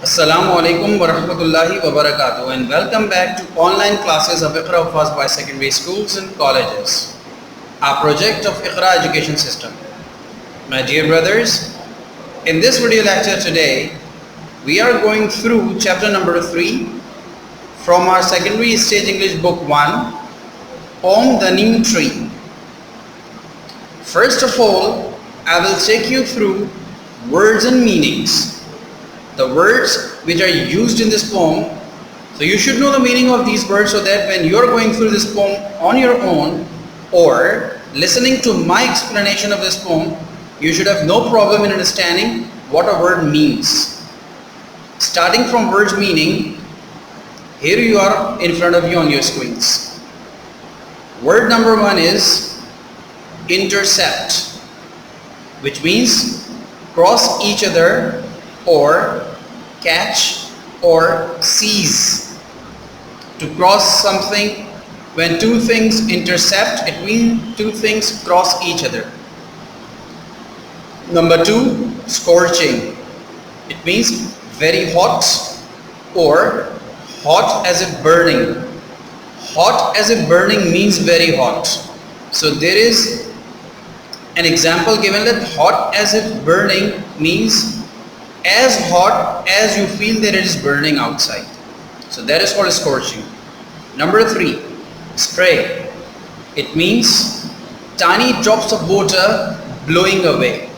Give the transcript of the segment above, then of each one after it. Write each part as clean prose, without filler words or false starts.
Assalamu alaikum wa rahmatullahi wa barakatuh, and welcome back to online classes of Iqra Hufaz by secondary schools and colleges, a project of Iqra education system. My dear brothers, in this video lecture today, we are going through chapter number 3 from our secondary stage English book 1, On the Neem Tree. First of all, I will take you through words and meanings, the words which are used in this poem. So you should know the meaning of these words so that when you are going through this poem on your own or listening to my explanation of this poem, you should have no problem in understanding what a word means. Starting from words meaning, here you are in front of you on your screens. Word number 1 is intercept, which means cross each other or catch or seize. To cross something, when two things intercept, it means two things cross each other. Number 2, scorching. It means very hot or hot as if burning. Hot as if burning means very hot. So there is an example given that hot as if burning means as hot as you feel that it is burning outside. So that is called scorching. Number 3, spray. It means tiny drops of water blowing away.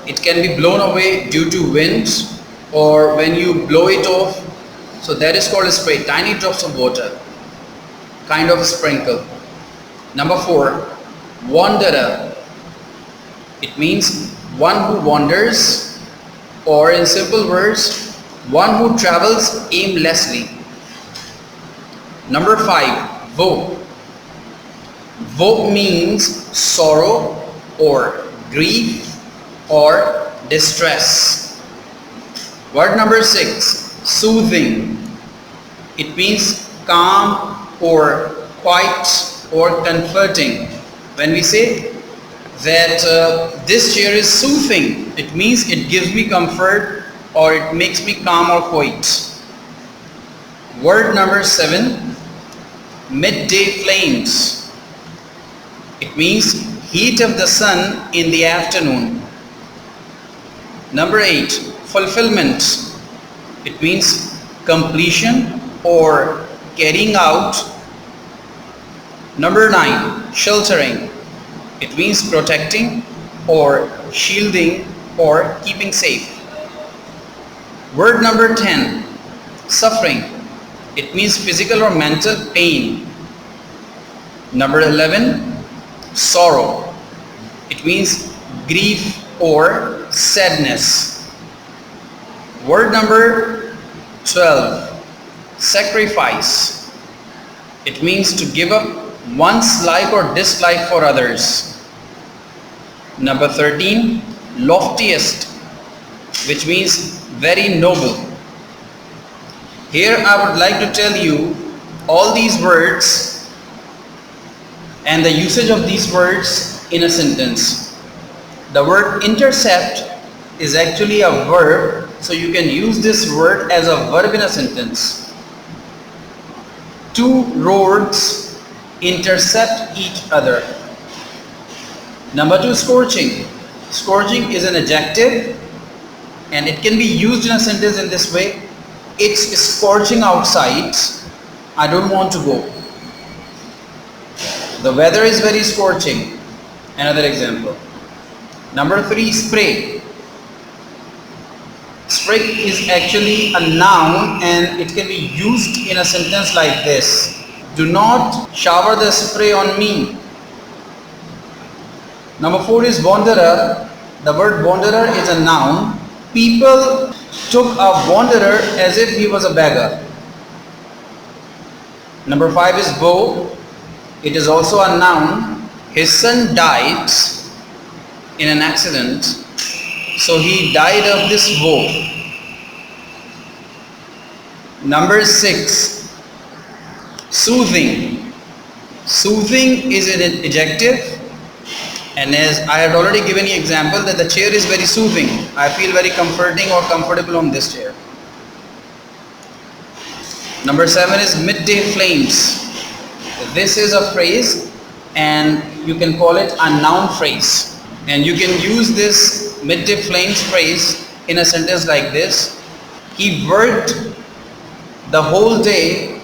It can be blown away due to wind or when you blow it off. So that is called a spray, tiny drops of water, kind of a sprinkle. Number 4, wanderer. It means one who wanders, or in simple words, one who travels aimlessly. Number 5, woe. Woe means sorrow or grief or distress. Word number 6, soothing. It means calm or quiet or comforting. When we say that this chair is soothing, it means it gives me comfort or it makes me calm or quiet. Word number 7, midday flames. It means heat of the sun in the afternoon. Number 8, fulfillment. It means completion or carrying out. Number 9, sheltering. It means protecting or shielding or keeping safe. Word number 10, suffering. It means physical or mental pain. Number 11, sorrow. It means grief or sadness. Word number 12, sacrifice. It means to give up one's like or dislike for others. Number 13, loftiest, which means very noble. Here I would like to tell you all these words and the usage of these words in a sentence. The word intercept is actually a verb, so you can use this word as a verb in a sentence. Two roads intercept each other. Number 2, scorching. Scorching is an adjective and it can be used in a sentence in this way. It's scorching outside. I don't want to go. The weather is very scorching. Another example. Number 3, spray. Spray is actually a noun and it can be used in a sentence like this. Do not shower the spray on me. Number 4 is wanderer. The word wanderer is a noun. People took a wanderer as if he was a beggar. Number 5 is woe. It is also a noun. His son died in an accident, so he died of this woe. Number 6, soothing. Soothing is an adjective And as I had already given you example that the chair is very soothing. I feel very comforting or comfortable on this chair. Number 7 is midday flames. This is a phrase and you can call it a noun phrase. And you can use this midday flames phrase in a sentence like this. He worked the whole day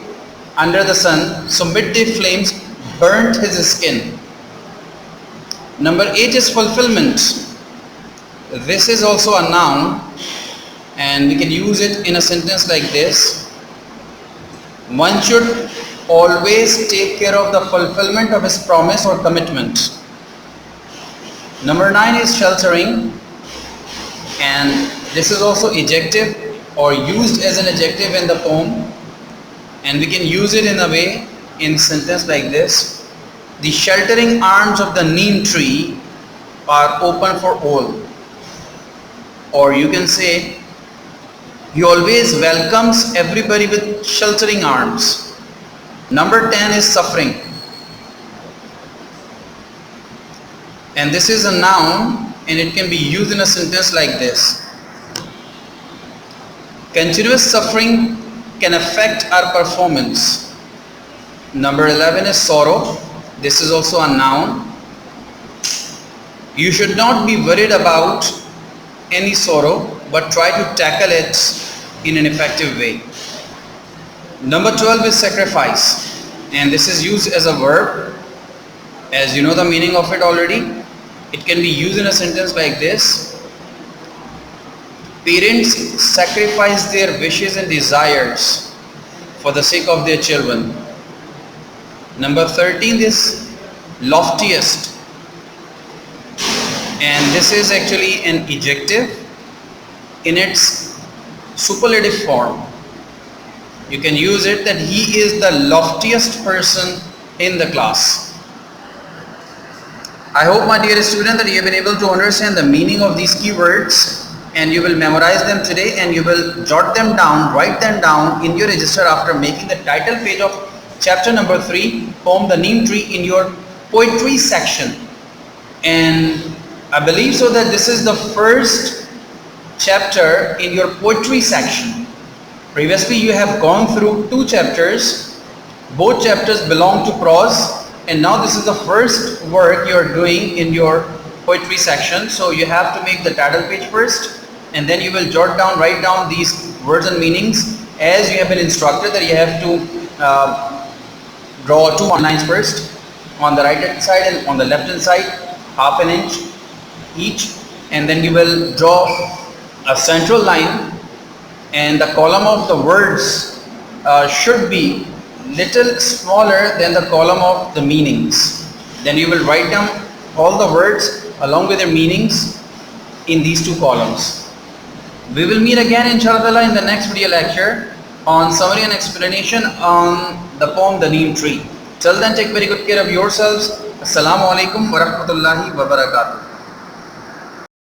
under the sun, so midday flames burnt his skin. Number 8 is fulfillment. This is also a noun and we can use it in a sentence like this. One should always take care of the fulfillment of his promise or commitment. Number 9 is sheltering, and this is also adjective or used as an adjective in the poem, and we can use it in a way in sentence like this. The sheltering arms of the neem tree are open for all. Or you can say, he always welcomes everybody with sheltering arms. Number 10 is suffering. And this is a noun and it can be used in a sentence like this. Continuous suffering can affect our performance. Number 11 is sorrow. This is also a noun. You should not be worried about any sorrow, but try to tackle it in an effective way. Number 12 is sacrifice, and this is used as a verb. As you know the meaning of it already, it can be used in a sentence like this. Parents sacrifice their wishes and desires for the sake of their children. Number 13 is loftiest, and this is actually an adjective in its superlative form. You can use it that he is the loftiest person in the class. I hope, my dear student, that you have been able to understand the meaning of these keywords and you will memorize them today and you will jot them down, write them down in your register after making the title page of chapter number 3, poem The Neem Tree, in your poetry section. And I believe so that this is the first chapter in your poetry section. Previously you have gone through 2 chapters. Both chapters belong to prose, and now this is the first work you are doing in your poetry section. So you have to make the title page first, and then you will jot down, write down these words and meanings as you have been instructed that you have to draw 2 lines first, on the right hand side and on the left hand side, half an inch each, and then you will draw a central line, and the column of the words should be little smaller than the column of the meanings. Then you will write down all the words along with their meanings in these 2 columns. We will meet again inshallah in the next video lecture on summary and explanation on the poem The Neem Tree. Till then, take very good care of yourselves. Assalamu alaikum wa rahmatullahi wa barakatuh.